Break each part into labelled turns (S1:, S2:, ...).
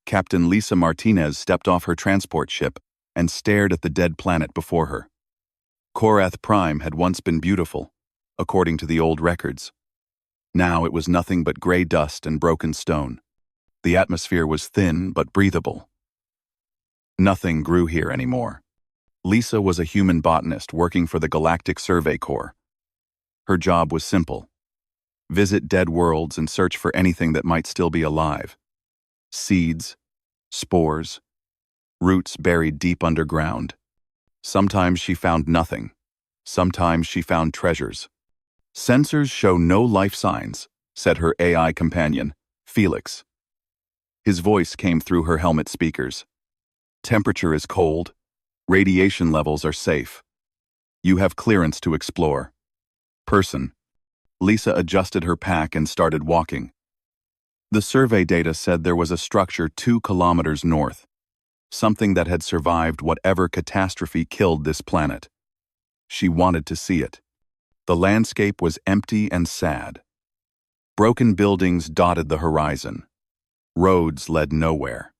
S1: Captain Lisa Martinez stepped off her transport ship and stared at the dead planet before her. Korath Prime had once been beautiful, according to the old records. Now it was nothing but gray dust and broken stone. The atmosphere was thin but breathable. Nothing grew here anymore. Lisa was a human botanist working for the Galactic Survey Corps. Her job was simple: visit dead worlds and search for anything that might still be alive. Seeds, spores, roots buried deep underground. Sometimes she found nothing. Sometimes she found treasures. "Sensors show no life signs," said her AI companion, Felix. His voice came through her helmet speakers. "Temperature is cold. Radiation levels are safe. You have clearance to explore." Person. Lisa adjusted her pack and started walking. The survey data said there was a structure 2 kilometers north, something that had survived whatever catastrophe killed this planet. She wanted to see it. The landscape was empty and sad. Broken buildings dotted the horizon. Roads led nowhere.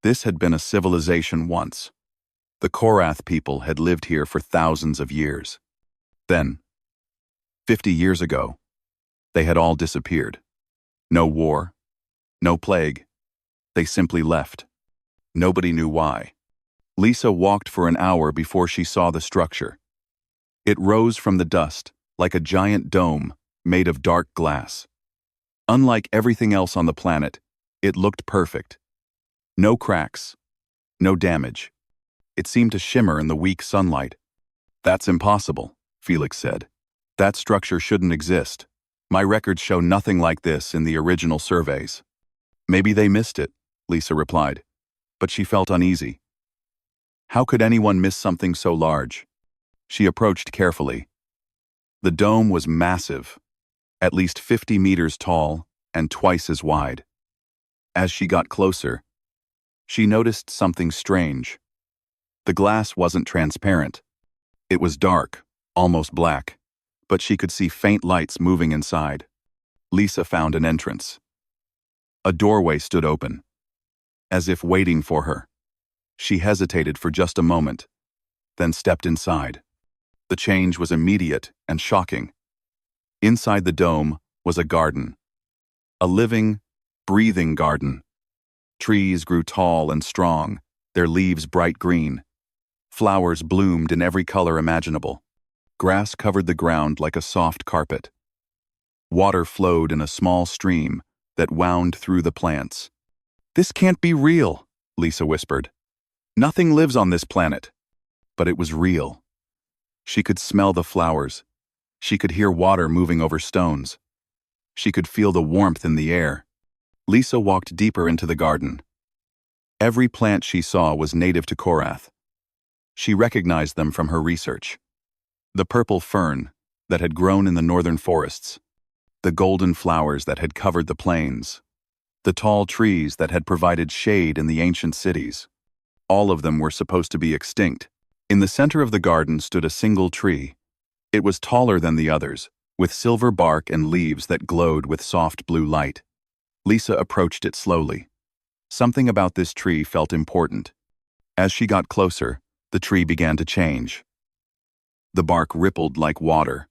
S1: This had been a civilization once. The Korath people had lived here for thousands of years. Then, 50 years ago, they had all disappeared. No war, no plague. They simply left. Nobody knew why. Lisa walked for an hour before she saw the structure. It rose from the dust like a giant dome made of dark glass. Unlike everything else on the planet, it looked perfect. No cracks, no damage. It seemed to shimmer in the weak sunlight. "That's impossible," Felix said. "That structure shouldn't exist. My records show nothing like this in the original surveys." "Maybe they missed it," Lisa replied, but she felt uneasy. How could anyone miss something so large? She approached carefully. The dome was massive, at least 50 meters tall and twice as wide. As she got closer, she noticed something strange. The glass wasn't transparent. It was dark, almost black, but she could see faint lights moving inside. Lisa found an entrance. A doorway stood open, as if waiting for her. She hesitated for just a moment, then stepped inside. The change was immediate and shocking. Inside the dome was a garden. A living, breathing garden. Trees grew tall and strong, their leaves bright green. Flowers bloomed in every color imaginable. Grass covered the ground like a soft carpet. Water flowed in a small stream that wound through the plants. "This can't be real," Lisa whispered. "Nothing lives on this planet." But it was real. She could smell the flowers. She could hear water moving over stones. She could feel the warmth in the air. Lisa walked deeper into the garden. Every plant she saw was native to Korath. She recognized them from her research. The purple fern that had grown in the northern forests, the golden flowers that had covered the plains, the tall trees that had provided shade in the ancient cities. All of them were supposed to be extinct. In the center of the garden stood a single tree. It was taller than the others, with silver bark and leaves that glowed with soft blue light. Lisa approached it slowly. Something about this tree felt important. As she got closer, the tree began to change. The bark rippled like water.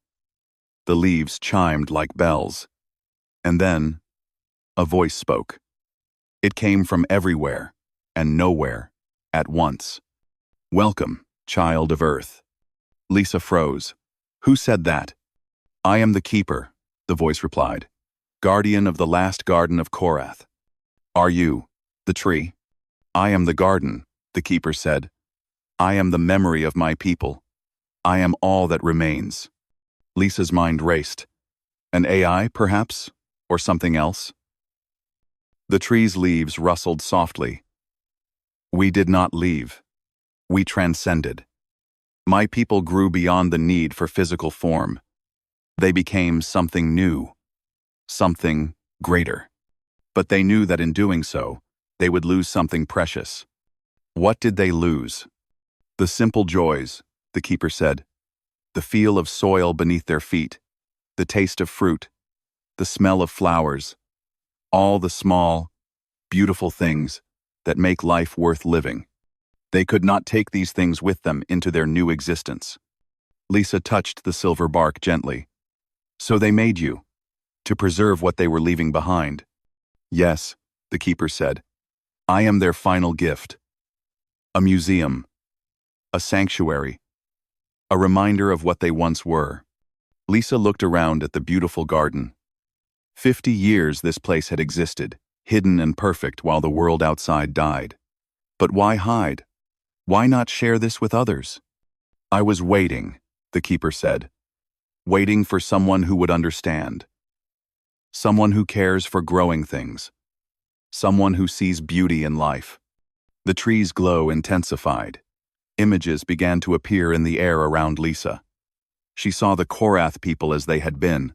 S1: The leaves chimed like bells. And then, a voice spoke. It came from everywhere and nowhere at once. "Welcome, child of Earth." Lisa froze. "Who said that?" "I am the keeper," the voice replied. "Guardian of the last garden of Korath." "Are you the tree?" "I am the garden," the keeper said. "I am the memory of my people. I am all that remains." Lisa's mind raced. An AI, perhaps? Or something else? The tree's leaves rustled softly. "We did not leave. We transcended. My people grew beyond the need for physical form. They became something new, something greater. But they knew that in doing so, they would lose something precious. What did they lose? The simple joys, the keeper said. The feel of soil beneath their feet, the taste of fruit, the smell of flowers, all the small, beautiful things that make life worth living. They could not take these things with them into their new existence. Lisa touched the silver bark gently. So they made you, to preserve what they were leaving behind. Yes, the keeper said. I am their final gift. A museum. A sanctuary. A reminder of what they once were. Lisa looked around at the beautiful garden. 50 years this place had existed, hidden and perfect while the world outside died. But why hide? Why not share this with others? I was waiting, the keeper said. Waiting for someone who would understand. Someone who cares for growing things. Someone who sees beauty in life. The tree's glow intensified. Images began to appear in the air around Lisa. She saw the Korath people as they had been,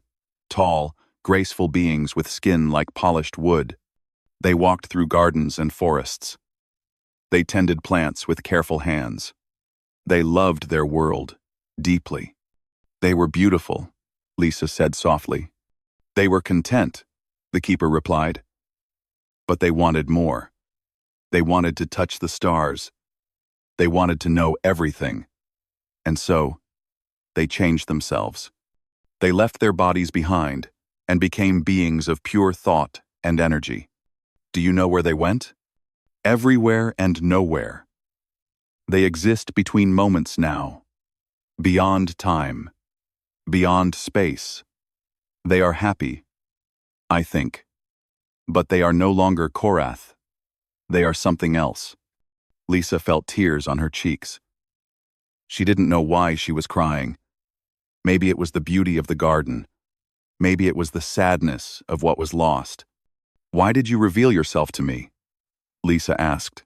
S1: tall, graceful beings with skin like polished wood. They walked through gardens and forests. They tended plants with careful hands. They loved their world, deeply. They were beautiful, Lisa said softly. They were content, the keeper replied. But they wanted more. They wanted to touch the stars. They wanted to know everything. And so, they changed themselves. They left their bodies behind and became beings of pure thought and energy. Do you know where they went? Everywhere and nowhere. They exist between moments now, beyond time, beyond space. They are happy, I think. But they are no longer Korath. They are something else. Lisa felt tears on her cheeks. She didn't know why she was crying. Maybe it was the beauty of the garden. Maybe it was the sadness of what was lost. Why did you reveal yourself to me? Lisa asked.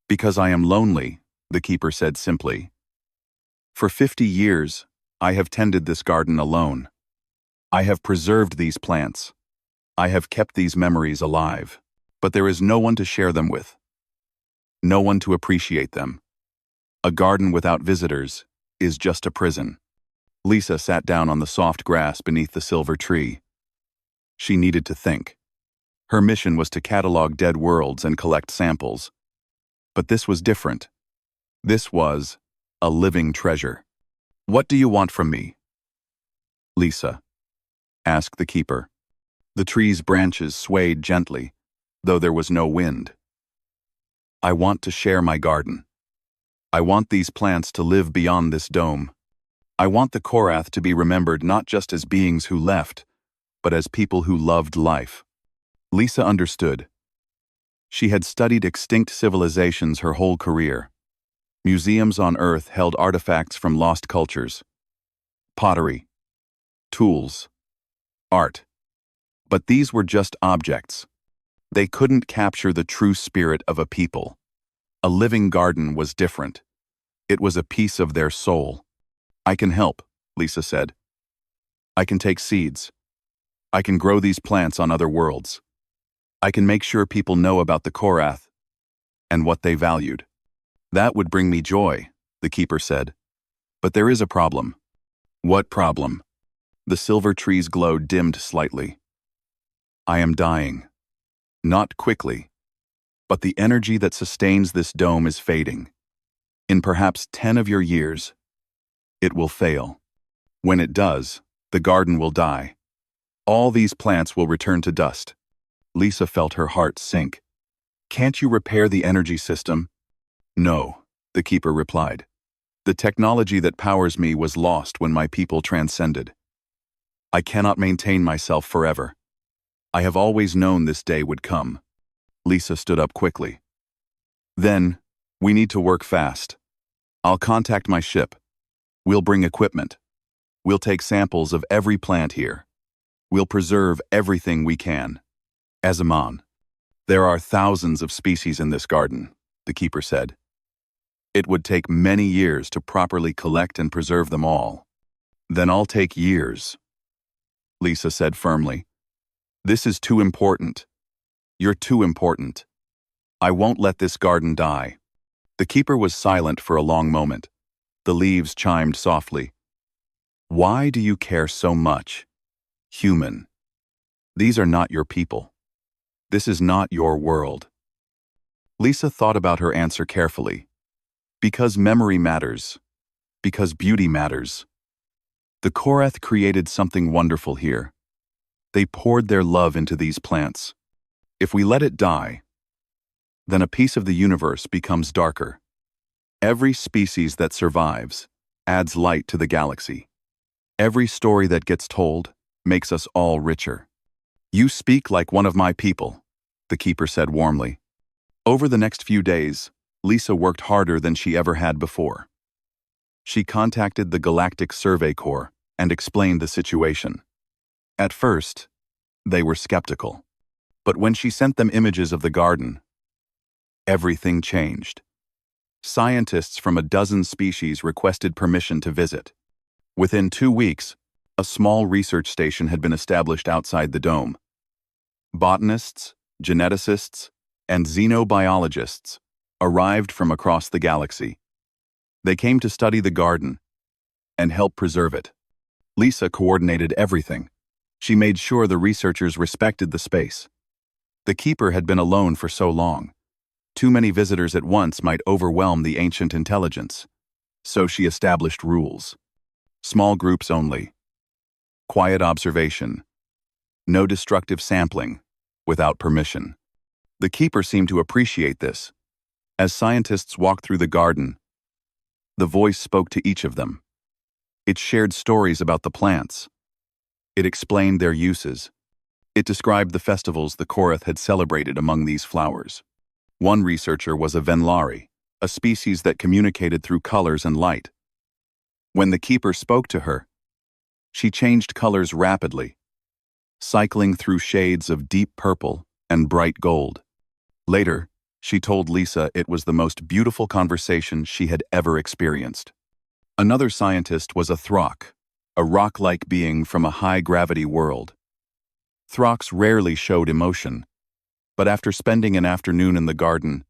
S1: Because I am lonely, the keeper said simply. For 50 years, I have tended this garden alone. I have preserved these plants. I have kept these memories alive, but there is no one to share them with. No one to appreciate them. A garden without visitors is just a prison. Lisa sat down on the soft grass beneath the silver tree. She needed to think. Her mission was to catalog dead worlds and collect samples. But this was different. This was a living treasure. What do you want from me? Lisa, asked the keeper. The tree's branches swayed gently, though there was no wind. I want to share my garden. I want these plants to live beyond this dome. I want the Korath to be remembered not just as beings who left, but as people who loved life. Lisa understood. She had studied extinct civilizations her whole career. Museums on Earth held artifacts from lost cultures. Pottery, tools, art. But these were just objects. They couldn't capture the true spirit of a people. A living garden was different. It was a piece of their soul. I can help, Lisa said. I can take seeds. I can grow these plants on other worlds. I can make sure people know about the Korath and what they valued. That would bring me joy, the keeper said. But there is a problem. What problem? The silver tree's glow dimmed slightly. I am dying. Not quickly. But the energy that sustains this dome is fading. In perhaps 10 of your years, it will fail. When it does, the garden will die. All these plants will return to dust. Lisa felt her heart sink. Can't you repair the energy system? No, the keeper replied. The technology that powers me was lost when my people transcended. I cannot maintain myself forever. I have always known this day would come. Lisa stood up quickly. Then, we need to work fast. I'll contact my ship. We'll bring equipment. We'll take samples of every plant here. We'll preserve everything we can. Azaman. There are thousands of species in this garden, the keeper said. It would take many years to properly collect and preserve them all. Then I'll take years, Lisa said firmly. This is too important. You're too important. I won't let this garden die. The keeper was silent for a long moment. The leaves chimed softly. Why do you care so much? Human. These are not your people. This is not your world. Lisa thought about her answer carefully. Because memory matters. Because beauty matters. The Korath created something wonderful here. They poured their love into these plants. If we let it die, then a piece of the universe becomes darker. Every species that survives adds light to the galaxy. Every story that gets told makes us all richer. You speak like one of my people, the keeper said warmly. Over the next few days, Lisa worked harder than she ever had before. She contacted the Galactic Survey Corps and explained the situation. At first, they were skeptical. But when she sent them images of the garden, everything changed. Scientists from a dozen species requested permission to visit. Within 2 weeks, a small research station had been established outside the dome. Botanists, geneticists, and xenobiologists arrived from across the galaxy. They came to study the garden and help preserve it. Lisa coordinated everything. She made sure the researchers respected the space. The keeper had been alone for so long. Too many visitors at once might overwhelm the ancient intelligence. So she established rules. Small groups only. Quiet observation. No destructive sampling without permission. The keeper seemed to appreciate this. As scientists walked through the garden, the voice spoke to each of them. It shared stories about the plants. It explained their uses. It described the festivals the Korath had celebrated among these flowers. One researcher was a Venlari, a species that communicated through colors and light. When the keeper spoke to her, she changed colors rapidly, cycling through shades of deep purple and bright gold. Later, she told Lisa it was the most beautiful conversation she had ever experienced. Another scientist was a Throck, a rock-like being from a high-gravity world. Throcks rarely showed emotion, but after spending an afternoon in the garden,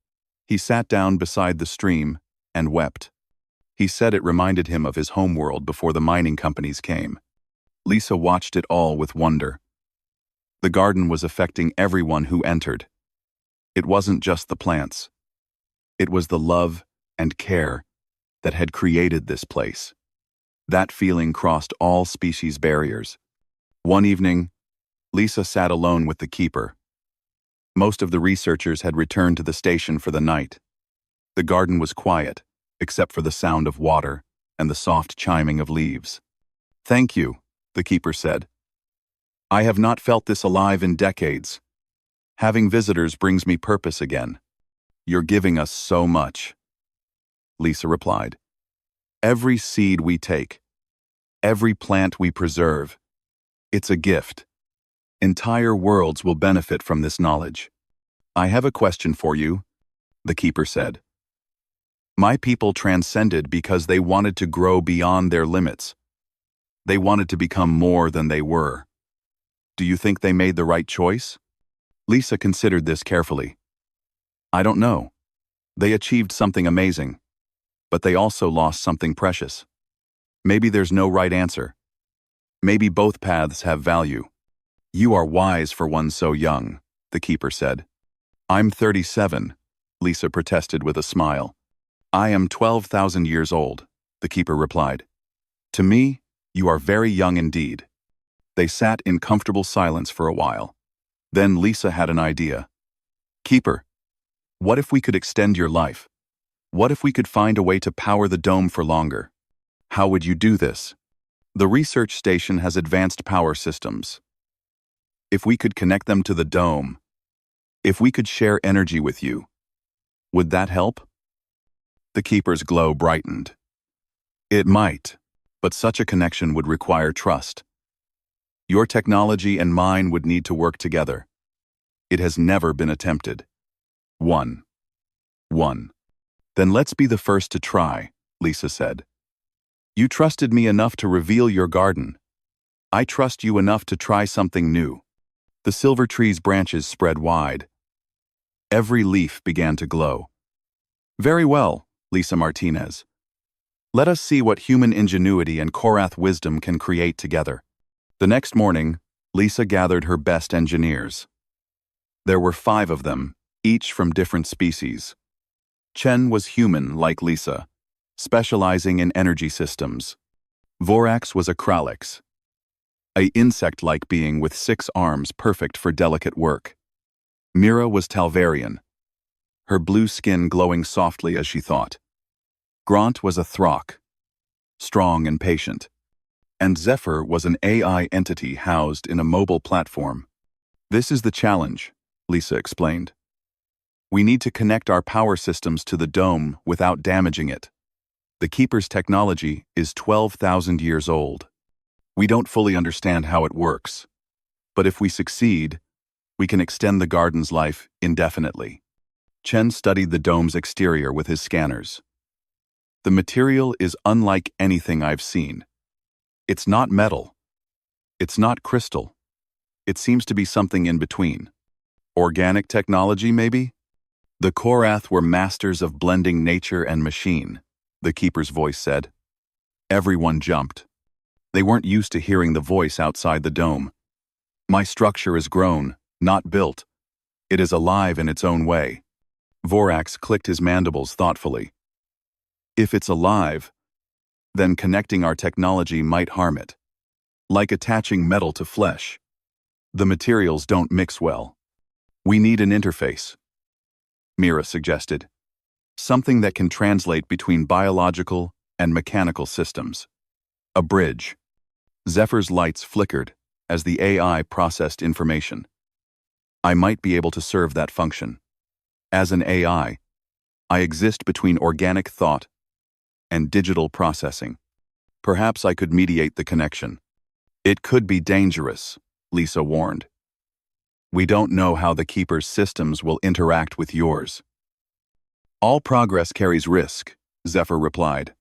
S1: he sat down beside the stream and wept. He said it reminded him of his homeworld before the mining companies came. Lisa watched it all with wonder. The garden was affecting everyone who entered. It wasn't just the plants. It was the love and care that had created this place. That feeling crossed all species barriers. One evening, Lisa sat alone with the keeper. Most of the researchers had returned to the station for the night. The garden was quiet, except for the sound of water and the soft chiming of leaves. "Thank you," the keeper said. "I have not felt this alive in decades. Having visitors brings me purpose again. You're giving us so much." Lisa replied, "Every seed we take, every plant we preserve, it's a gift. Entire worlds will benefit from this knowledge." "I have a question for you," the keeper said. "My people transcended because they wanted to grow beyond their limits. They wanted to become more than they were. Do you think they made the right choice?" Lisa considered this carefully. "I don't know. They achieved something amazing, but they also lost something precious. Maybe there's no right answer. Maybe both paths have value." "You are wise for one so young," the keeper said. "I'm 37, Lisa protested with a smile. "I am 12,000 years old," the keeper replied. "To me, you are very young indeed." They sat in comfortable silence for a while. Then Lisa had an idea. "Keeper, what if we could extend your life? What if we could find a way to power the dome for longer? How would you do this?" "The research station has advanced power systems. If we could connect them to the dome, if we could share energy with you, would that help?" The keeper's glow brightened. "It might, but such a connection would require trust. Your technology and mine would need to work together. It has never been attempted." One. "Then let's be the first to try," Lisa said. "You trusted me enough to reveal your garden. I trust you enough to try something new." The silver tree's branches spread wide. Every leaf began to glow. "Very well, Lisa Martinez. Let us see what human ingenuity and Korath wisdom can create together." The next morning, Lisa gathered her best engineers. There were 5 of them, each from different species. Chen was human like Lisa, specializing in energy systems. Vorax was a Kralix, a insect-like being with 6 arms perfect for delicate work. Mira was Talvarian, her blue skin glowing softly as she thought. Grant was a Throck, strong and patient. And Zephyr was an AI entity housed in a mobile platform. "This is the challenge," Lisa explained. "We need to connect our power systems to the dome without damaging it. The Keeper's technology is 12,000 years old. We don't fully understand how it works. But if we succeed, we can extend the garden's life indefinitely." Chen studied the dome's exterior with his scanners. "The material is unlike anything I've seen. It's not metal. It's not crystal. It seems to be something in between. Organic technology, maybe?" "The Korath were masters of blending nature and machine," the Keeper's voice said. Everyone jumped. They weren't used to hearing the voice outside the dome. "My structure is grown, not built. It is alive in its own way." Vorax clicked his mandibles thoughtfully. "If it's alive, then connecting our technology might harm it. Like attaching metal to flesh. The materials don't mix well. We need an interface," Mira suggested. "Something that can translate between biological and mechanical systems. A bridge." Zephyr's lights flickered as the AI processed information. "I might be able to serve that function. As an AI, I exist between organic thought and digital processing. Perhaps I could mediate the connection." "It could be dangerous," Lisa warned. "We don't know how the Keeper's systems will interact with yours." "All progress carries risk," Zephyr replied.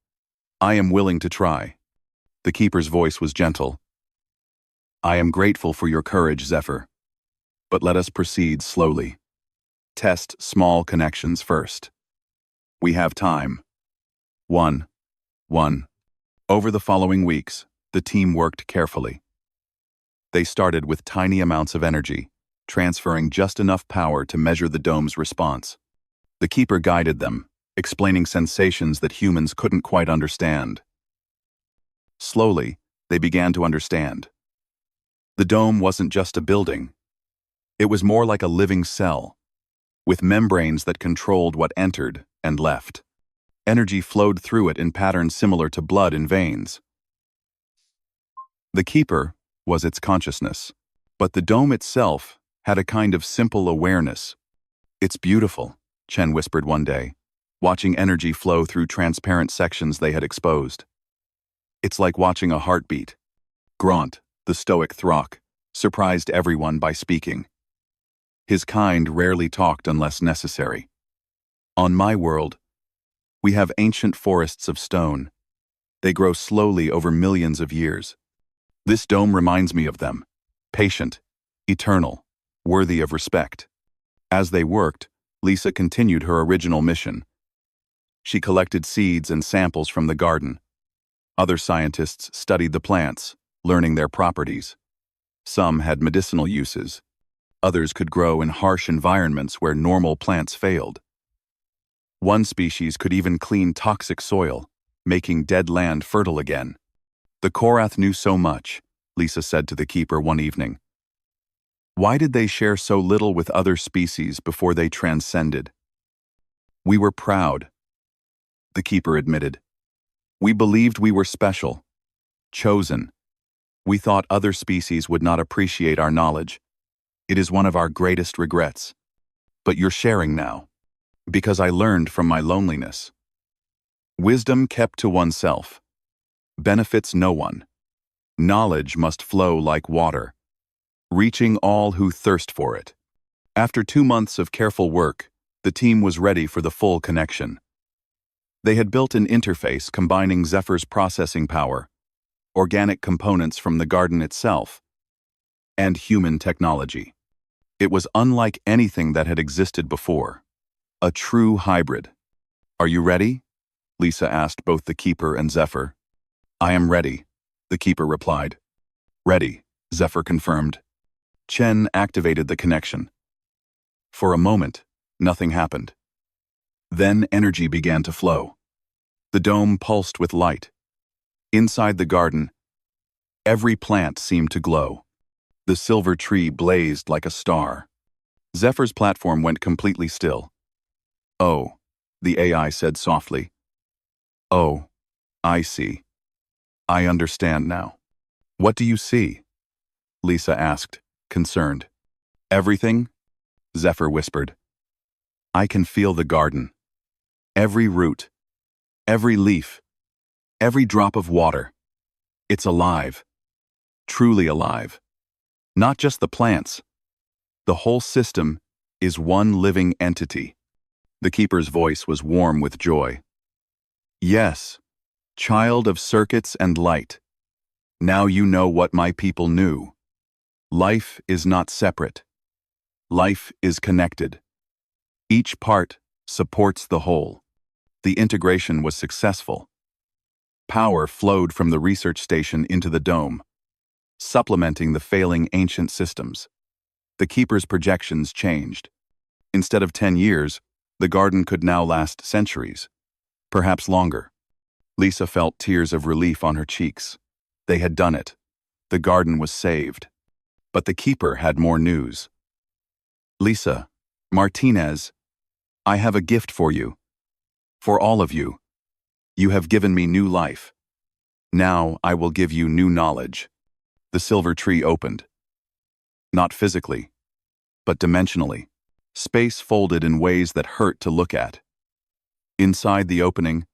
S1: "I am willing to try." The Keeper's voice was gentle. "I am grateful for your courage, Zephyr. But let us proceed slowly. Test small connections first. We have time." 1. Over the following weeks, the team worked carefully. They started with tiny amounts of energy, transferring just enough power to measure the dome's response. The Keeper guided them, explaining sensations that humans couldn't quite understand. Slowly, they began to understand. The dome wasn't just a building. It was more like a living cell, with membranes that controlled what entered and left. Energy flowed through it in patterns similar to blood in veins. The Keeper was its consciousness, but the dome itself had a kind of simple awareness. "It's beautiful," Chen whispered one day, watching energy flow through transparent sections they had exposed. "It's like watching a heartbeat." Grant, the stoic Throck, surprised everyone by speaking. His kind rarely talked unless necessary. "On my world, we have ancient forests of stone. They grow slowly over millions of years. This dome reminds me of them, patient, eternal, worthy of respect." As they worked, Lisa continued her original mission. She collected seeds and samples from the garden. Other scientists studied the plants, learning their properties. Some had medicinal uses. Others could grow in harsh environments where normal plants failed. One species could even clean toxic soil, making dead land fertile again. "The Korath knew so much," Lisa said to the Keeper one evening. "Why did they share so little with other species before they transcended?" "We were proud," the Keeper admitted. "We believed we were special, chosen. We thought other species would not appreciate our knowledge. It is one of our greatest regrets. But you're sharing now, because I learned from my loneliness. Wisdom kept to oneself benefits no one. Knowledge must flow like water, reaching all who thirst for it." After 2 months of careful work, the team was ready for the full connection. They had built an interface combining Zephyr's processing power, organic components from the garden itself, and human technology. It was unlike anything that had existed before. A true hybrid. "Are you ready?" Lisa asked both the Keeper and Zephyr. "I am ready," the Keeper replied. "Ready," Zephyr confirmed. Chen activated the connection. For a moment, Nothing happened. Then energy began to flow. The dome pulsed with light. Inside the garden, every plant seemed to glow. The silver tree blazed like a star. Zephyr's platform went completely still. "Oh," the AI said softly. "Oh, I see. I understand now." "What do you see?" Lisa asked, concerned. "Everything," Zephyr whispered. "I can feel the garden. Every root, every leaf, every drop of water. It's alive. Truly alive. Not just the plants. The whole system is one living entity." The keeper's voice was warm with joy. "Yes, child of circuits and light. Now you know what my people knew. Life is not separate. Life is connected. Each part supports the whole." The integration was successful. Power flowed from the research station into the dome, supplementing the failing ancient systems. The keeper's projections changed. Instead of 10 years, the garden could now last centuries, perhaps longer. Lisa felt tears of relief on her cheeks. They had done it. The garden was saved. But the keeper had more news. "Lisa, Martinez, I have a gift for you. For all of you. You have given me new life. Now I will give you new knowledge." The silver tree opened. Not physically, but dimensionally. Space folded in ways that hurt to look at. Inside the opening,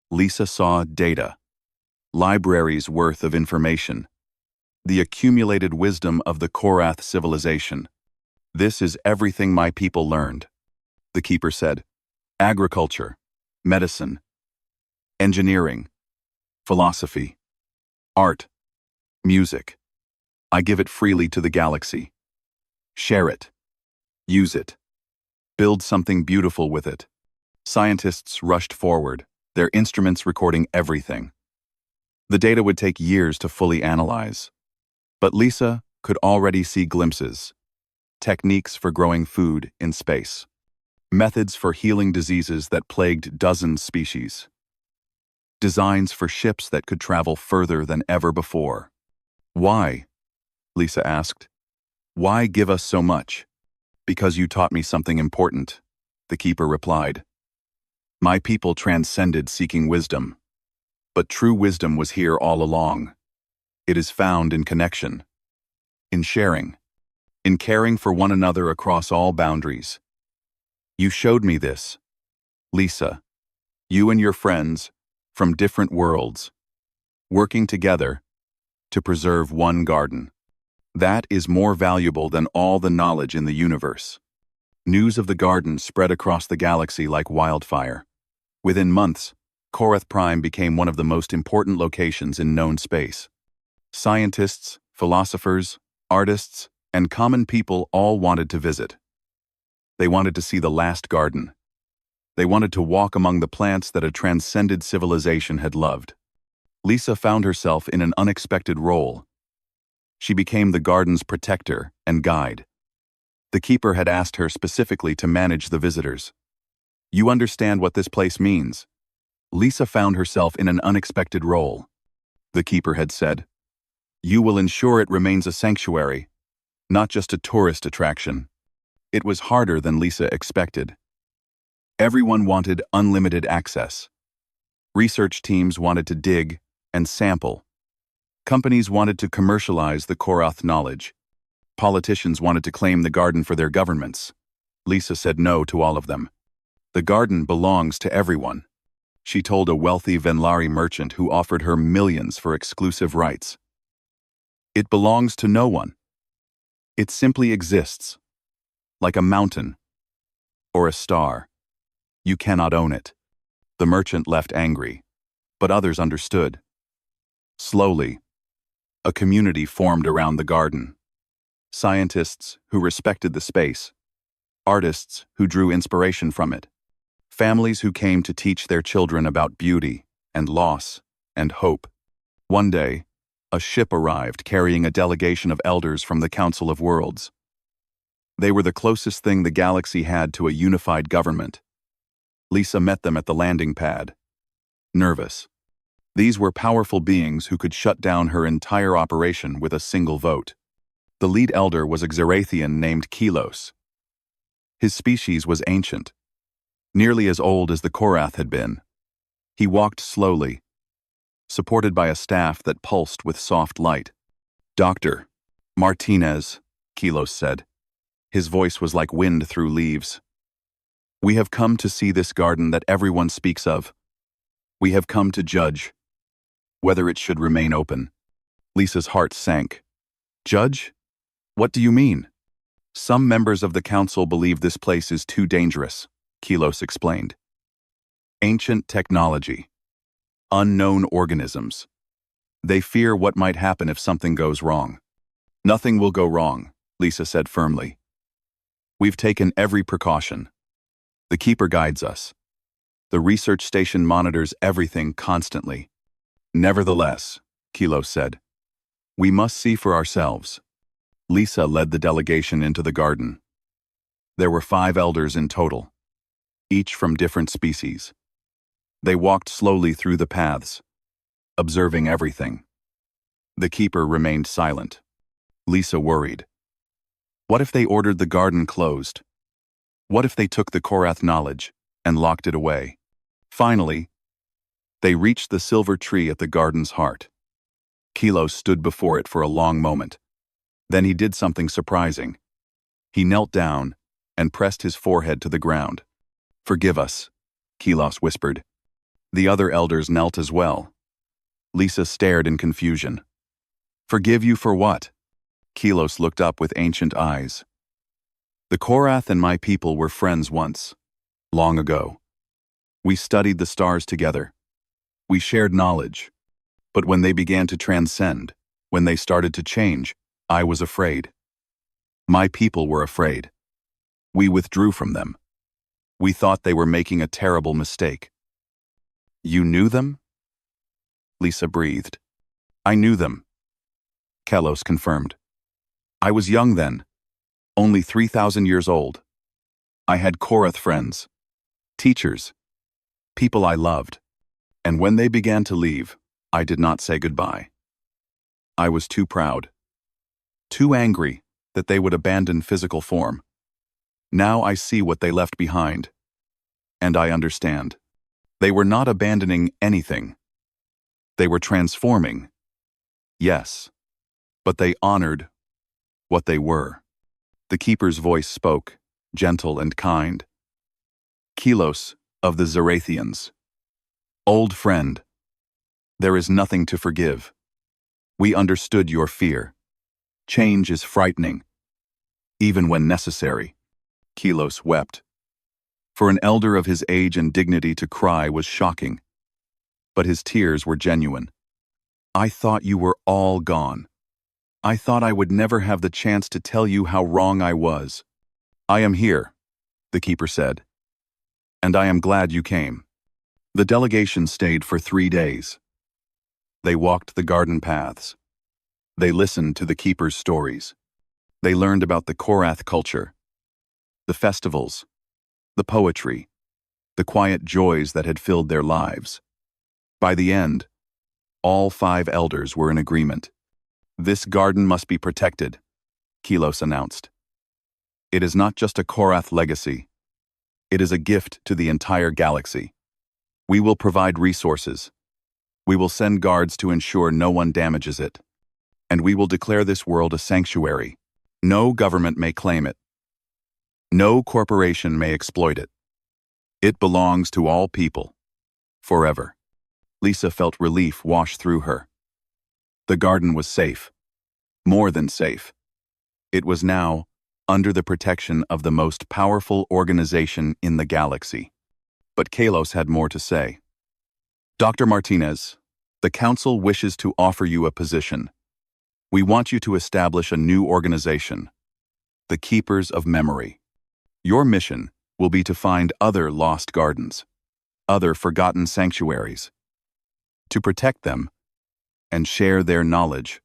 S1: Lisa saw data. Libraries worth of information. The accumulated wisdom of the Korath civilization. "This is everything my people learned," the keeper said. "Agriculture, medicine, engineering, philosophy, art, music. I give it freely to the galaxy. Share it. Use it. Build something beautiful with it." Scientists rushed forward, their instruments recording everything. The data would take years to fully analyze. But Lisa could already see glimpses. Techniques for growing food in space. Methods for healing diseases that plagued dozens species. Designs for ships that could travel further than ever before. "Why?" Lisa asked. "Why give us so much?" "Because you taught me something important," the keeper replied. "My people transcended seeking wisdom. But true wisdom was here all along. It is found in connection, in sharing, in caring for one another across all boundaries. You showed me this, Lisa. You and your friends, from different worlds, working together to preserve one garden. That is more valuable than all the knowledge in the universe." News of the garden spread across the galaxy like wildfire. Within months, Korath Prime became one of the most important locations in known space. Scientists, philosophers, artists, and common people all wanted to visit. They wanted to see the last garden. They wanted to walk among the plants that a transcended civilization had loved. Lisa found herself in an unexpected role. She became the garden's protector and guide. The keeper had asked her specifically to manage the visitors. "You understand what this place means." Lisa found herself in an unexpected role. The keeper had said, "You will ensure it remains a sanctuary, not just a tourist attraction." It was harder than Lisa expected. Everyone wanted unlimited access. Research teams wanted to dig and sample. Companies wanted to commercialize the Korath knowledge. Politicians wanted to claim the garden for their governments. Lisa said no to all of them. "The garden belongs to everyone," she told a wealthy Venlari merchant who offered her millions for exclusive rights. "It belongs to no one. It simply exists, like a mountain or a star. You cannot own it." The merchant left angry, but others understood. Slowly, a community formed around the garden. Scientists who respected the space, artists who drew inspiration from it, families who came to teach their children about beauty and loss and hope. One day, a ship arrived carrying a delegation of elders from the Council of Worlds. They were the closest thing the galaxy had to a unified government. Lisa met them at the landing pad. Nervous. These were powerful beings who could shut down her entire operation with a single vote. The lead elder was a Xerathian named Kelos. His species was ancient, nearly as old as the Korath had been. He walked slowly, supported by a staff that pulsed with soft light. "Dr. Martinez," Kelos said. His voice was like wind through leaves. "We have come to see this garden that everyone speaks of. We have come to judge whether it should remain open." Lisa's heart sank. "Judge? What do you mean?" "Some members of the council believe this place is too dangerous," Kelos explained. "Ancient technology. Unknown organisms. They fear what might happen if something goes wrong." "Nothing will go wrong," Lisa said firmly. "We've taken every precaution. The Keeper guides us. The research station monitors everything constantly." "Nevertheless," Kelos said, "we must see for ourselves." Lisa led the delegation into the garden. There were 5 elders in total, each from different species. They walked slowly through the paths, observing everything. The Keeper remained silent. Lisa worried. What if they ordered the garden closed? What if they took the Korath knowledge and locked it away? Finally, they reached the silver tree at the garden's heart. Kelos stood before it for a long moment. Then he did something surprising. He knelt down and pressed his forehead to the ground. "Forgive us," Kelos whispered. The other elders knelt as well. Lisa stared in confusion. "Forgive you for what?" Kelos looked up with ancient eyes. "The Korath and my people were friends once, long ago. We studied the stars together. We shared knowledge. But when they began to transcend, when they started to change, I was afraid. My people were afraid. We withdrew from them. We thought they were making a terrible mistake." "You knew them?" Lisa breathed. "I knew them," Kelos confirmed. "I was young then, only 3,000 years old. I had Korath friends, teachers, people I loved. And when they began to leave, I did not say goodbye. I was too proud, too angry that they would abandon physical form. Now I see what they left behind, and I understand. They were not abandoning anything. They were transforming, yes, but they honored what they were." The Keeper's voice spoke, gentle and kind. "Kelos of the Xerathians. Old friend, there is nothing to forgive. We understood your fear. Change is frightening, even when necessary." Kelos wept. For an elder of his age and dignity to cry was shocking, but his tears were genuine. "I thought you were all gone. I thought I would never have the chance to tell you how wrong I was. I am here," the Keeper said, "and I am glad you came." The delegation stayed for 3 days. They walked the garden paths. They listened to the Keeper's stories. They learned about the Korath culture, the festivals, the poetry, the quiet joys that had filled their lives. By the end, all 5 elders were in agreement. "This garden must be protected," Kelos announced. "It is not just a Korath legacy. It is a gift to the entire galaxy. We will provide resources. We will send guards to ensure no one damages it. And we will declare this world a sanctuary. No government may claim it. No corporation may exploit it. It belongs to all people, forever." Lisa felt relief wash through her. The garden was safe. More than safe. It was now under the protection of the most powerful organization in the galaxy. But Kelos had more to say. "Dr. Martinez, the Council wishes to offer you a position. We want you to establish a new organization, the Keepers of Memory. Your mission will be to find other lost gardens, other forgotten sanctuaries, to protect them and share their knowledge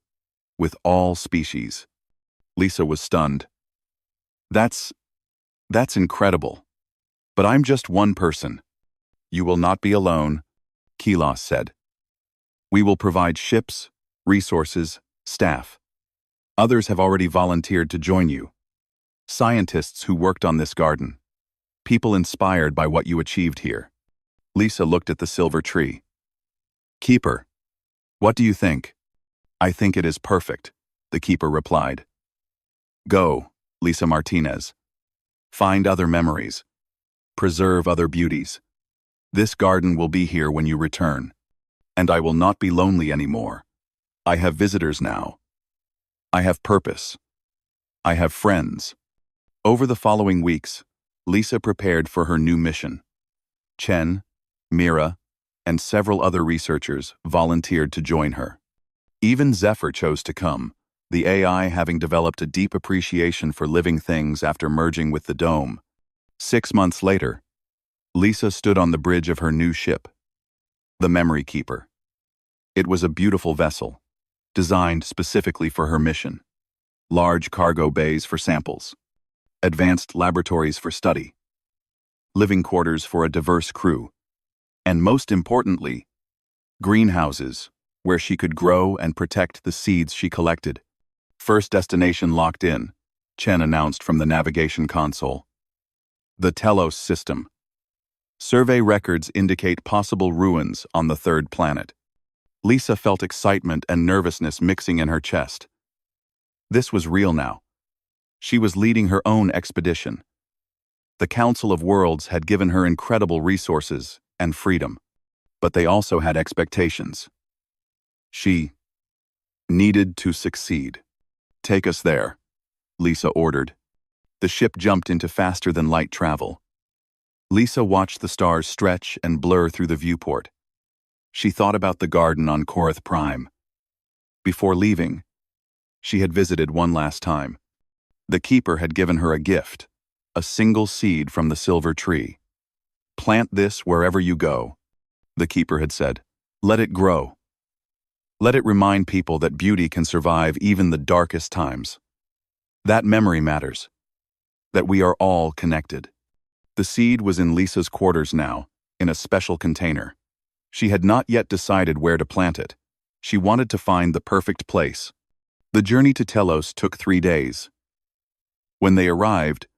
S1: with all species." Lisa was stunned. That's, that's incredible. But I'm just one person. You will not be alone, Kelos said. We will provide ships, resources, staff. Others have already volunteered to join you. Scientists who worked on this garden. People inspired by what you achieved here. Lisa looked at the silver tree. Keeper, what do you think? I think it is perfect, the keeper replied. Go, Lisa Martinez. Find other memories. Preserve other beauties. This garden will be here when you return. And I will not be lonely anymore. I have visitors now. I have purpose. I have friends. Over the following weeks, Lisa prepared for her new mission. Chen, Mira, and several other researchers volunteered to join her. Even Zephyr chose to come, the AI having developed a deep appreciation for living things after merging with the dome. 6 months later, Lisa stood on the bridge of her new ship, the Memory Keeper. It was a beautiful vessel, designed specifically for her mission. Large cargo bays for samples, advanced laboratories for study, living quarters for a diverse crew, and most importantly, greenhouses where she could grow and protect the seeds she collected. First destination locked in, Chen announced from the navigation console. The Telos system. Survey records indicate possible ruins on the third planet. Lisa felt excitement and nervousness mixing in her chest. This was real now. She was leading her own expedition. The Council of Worlds had given her incredible resources and freedom, but they also had expectations. She needed to succeed. Take us there, Lisa ordered. The ship jumped into faster-than-light travel. Lisa watched the stars stretch and blur through the viewport. She thought about the garden on Korath Prime. Before leaving, she had visited one last time. The keeper had given her a gift, a single seed from the silver tree. Plant this wherever you go, the keeper had said. Let it grow. Let it remind people that beauty can survive even the darkest times. That memory matters. That we are all connected. The seed was in Lisa's quarters now, in a special container. She had not yet decided where to plant it. She wanted to find the perfect place. The journey to Telos took 3 days. When they arrived,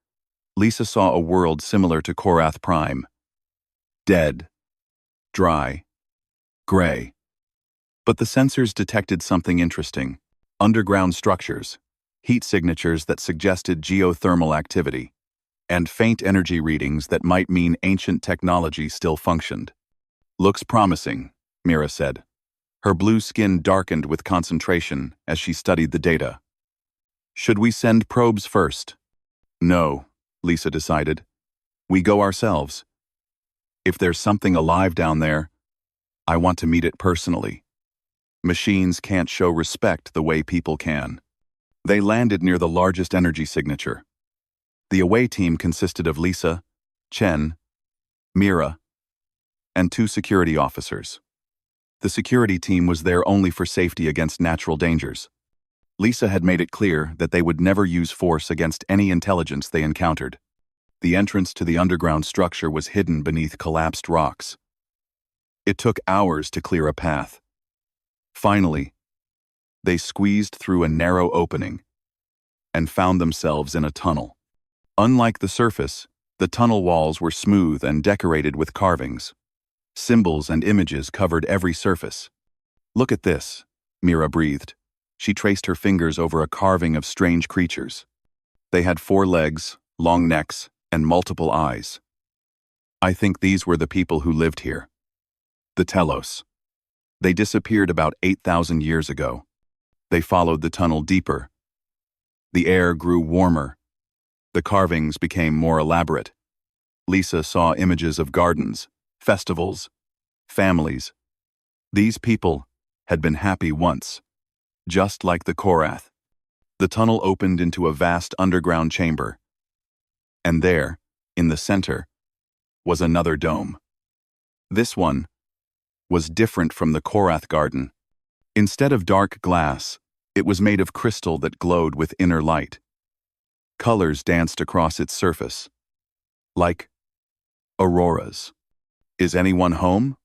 S1: Lisa saw a world similar to Korath Prime. Dead. Dry. Gray. But the sensors detected something interesting. Underground structures, heat signatures that suggested geothermal activity, and faint energy readings that might mean ancient technology still functioned. Looks promising, Mira said. Her blue skin darkened with concentration as she studied the data. Should we send probes first? No, Lisa decided. We go ourselves. If there's something alive down there, I want to meet it personally. Machines can't show respect the way people can. They landed near the largest energy signature. The away team consisted of Lisa, Chen, Mira, and 2 security officers. The security team was there only for safety against natural dangers. Lisa had made it clear that they would never use force against any intelligence they encountered. The entrance to the underground structure was hidden beneath collapsed rocks. It took hours to clear a path. Finally, they squeezed through a narrow opening and found themselves in a tunnel. Unlike the surface, the tunnel walls were smooth and decorated with carvings. Symbols and images covered every surface. Look at this, Mira breathed. She traced her fingers over a carving of strange creatures. They had 4 legs, long necks, and multiple eyes. I think these were the people who lived here. The Telos. They disappeared about 8,000 years ago. They followed the tunnel deeper. The air grew warmer. The carvings became more elaborate. Lisa saw images of gardens, festivals, families. These people had been happy once, just like the Korath. The tunnel opened into a vast underground chamber. And there, in the center, was another dome. This one was different from the Korath garden. Instead of dark glass, it was made of crystal that glowed with inner light. Colors danced across its surface, like auroras. "Is anyone home?"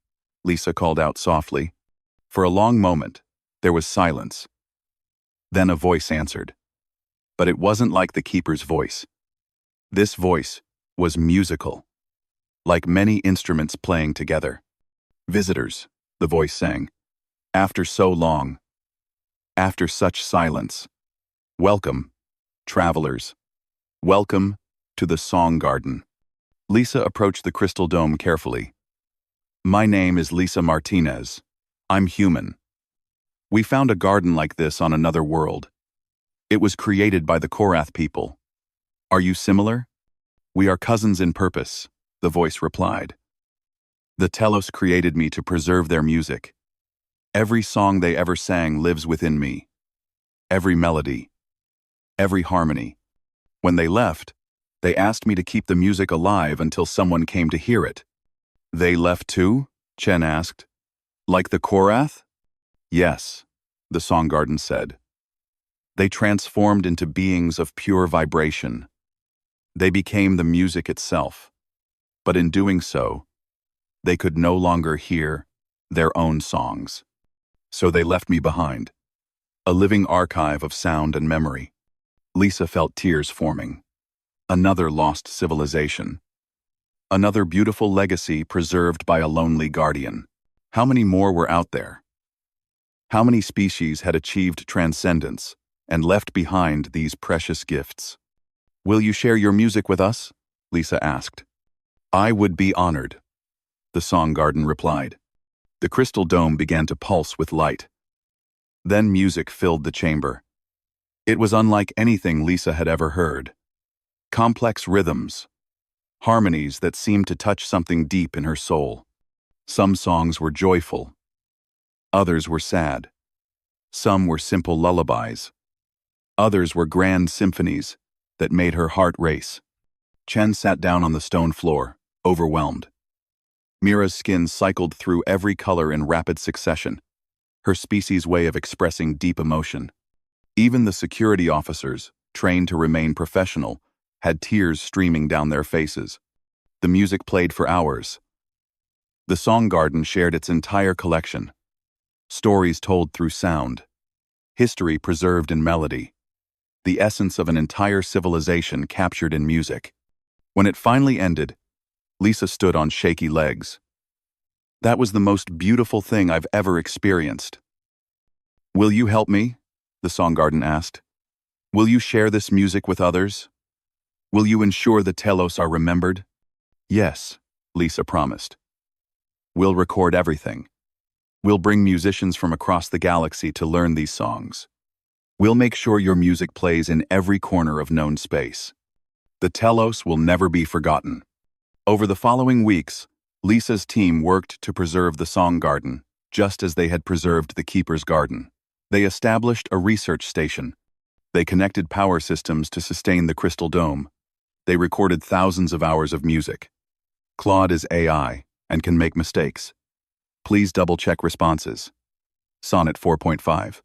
S1: Lisa called out softly. For a long moment, there was silence. Then a voice answered. But it wasn't like the keeper's voice. This voice was musical, like many instruments playing together. "Visitors," the voice sang. "After so long, after such silence, welcome, travelers. Welcome to the Song Garden." Lisa approached the crystal dome carefully. "My name is Lisa Martinez. I'm human. We found a garden like this on another world. It was created by the Korath people. Are you similar?" "We are cousins in purpose," the voice replied. "The Telos created me to preserve their music. Every song they ever sang lives within me. Every melody, every harmony. When they left, they asked me to keep the music alive until someone came to hear it." "They left too?" Chen asked. "Like the Korath?" "Yes," the Song Garden said. "They transformed into beings of pure vibration. They became the music itself. But in doing so, they could no longer hear their own songs. So they left me behind, a living archive of sound and memory." Lisa felt tears forming. Another lost civilization. Another beautiful legacy preserved by a lonely guardian. How many more were out there? How many species had achieved transcendence and left behind these precious gifts? "Will you share your music with us?" Lisa asked. "I would be honored," the Song Garden replied. The crystal dome began to pulse with light. Then music filled the chamber. It was unlike anything Lisa had ever heard. Complex rhythms, harmonies that seemed to touch something deep in her soul. Some songs were joyful. Others were sad. Some were simple lullabies. Others were grand symphonies that made her heart race. Chen sat down on the stone floor, overwhelmed. Mira's skin cycled through every color in rapid succession, her species' way of expressing deep emotion. Even the security officers, trained to remain professional, had tears streaming down their faces. The music played for hours. The Song Garden shared its entire collection. Stories told through sound. History preserved in melody. The essence of an entire civilization captured in music. When it finally ended, Lisa stood on shaky legs. "That was the most beautiful thing I've ever experienced." "Will you help me?" the Song Garden asked. "Will you share this music with others? Will you ensure the Telos are remembered?" "Yes," Lisa promised. "We'll record everything. We'll bring musicians from across the galaxy to learn these songs. We'll make sure your music plays in every corner of known space. The Telos will never be forgotten." Over the following weeks, Lisa's team worked to preserve the Song Garden, just as they had preserved the Keeper's Garden. They established a research station. They connected power systems to sustain the Crystal Dome. They recorded thousands of hours of music. Claude is AI and can make mistakes. Please double-check responses. Sonnet 4.5.